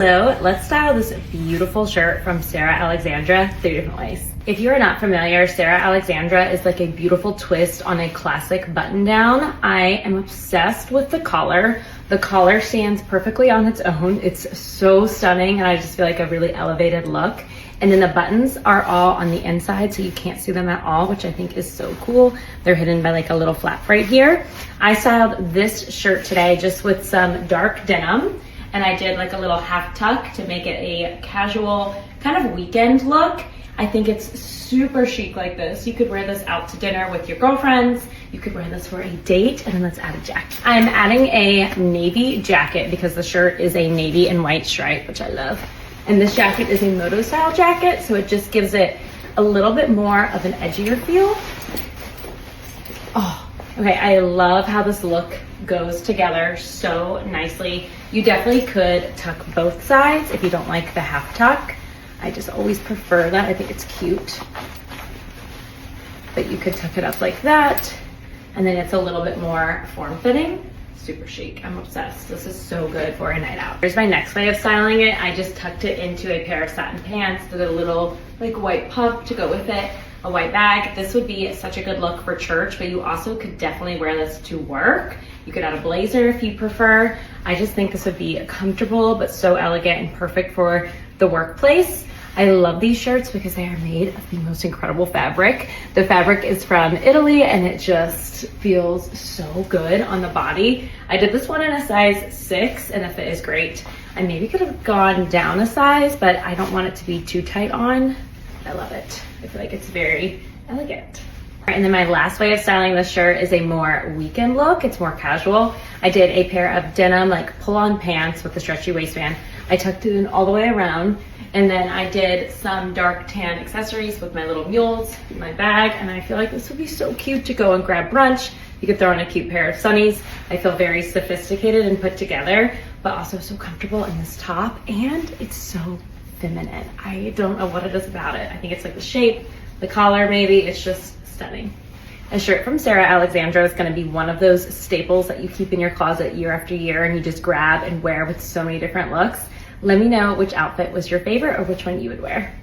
So let's style this beautiful shirt from Sarah Alexandra 3 different ways. If you are not familiar, Sarah Alexandra is like a beautiful twist on a classic button down. I am obsessed with the collar. The collar stands perfectly on its own. It's so stunning and I just feel like a really elevated look. And then the buttons are all on the inside so you can't see them at all, which I think is so cool. They're hidden by like a little flap right here. I styled this shirt today just with some dark denim. And I did like a little half tuck to make it a casual kind of weekend look. I think it's super chic like this. You could wear this out to dinner with your girlfriends. You could wear this for a date, and then let's add a jacket. I'm adding a navy jacket because the shirt is a navy and white stripe, which I love. And this jacket is a moto style jacket, so it just gives it a little bit more of an edgier feel. Oh, okay, I love how this look goes together so nicely. You definitely could tuck both sides if you don't like the half tuck. I just always prefer that. I think it's cute. But you could tuck it up like that. And then it's a little bit more form-fitting. Super chic. I'm obsessed. This is so good for a night out. Here's my next way of styling it. I just tucked it into a pair of satin pants with a little like white puff to go with it. A white bag. This would be such a good look for church, but you also could definitely wear this to work. You could add a blazer if you prefer. I just think this would be comfortable, but so elegant and perfect for the workplace. I love these shirts because they are made of the most incredible fabric. The fabric is from Italy and it just feels so good on the body. I did this one in a size 6 and the fit is great. I maybe could have gone down a size, but I don't want it to be too tight on. I love it. I feel like it's very elegant. And then my last way of styling this shirt is a more weekend look. It's more casual. I did a pair of denim like pull-on pants with a stretchy waistband. I tucked it in all the way around. And then I did some dark tan accessories with my little mules in my bag. And I feel like this would be so cute to go and grab brunch. You could throw on a cute pair of sunnies. I feel very sophisticated and put together, but also so comfortable in this top. And it's so feminine. I don't know what it is about it. I think it's like the shape, the collar maybe. It's just stunning. A shirt from Sarah Alexandra is going to be one of those staples that you keep in your closet year after year and you just grab and wear with so many different looks. Let me know which outfit was your favorite or which one you would wear.